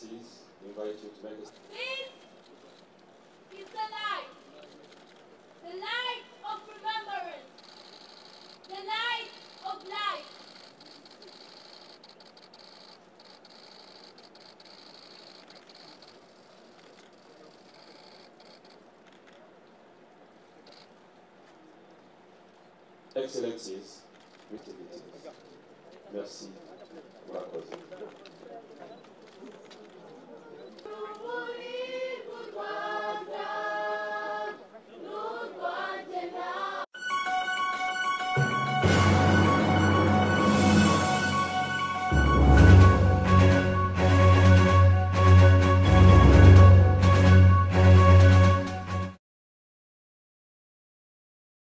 Excellencies, we invite you to make a... This is the light of remembrance, the light of life. Excellencies, merci pour la cause.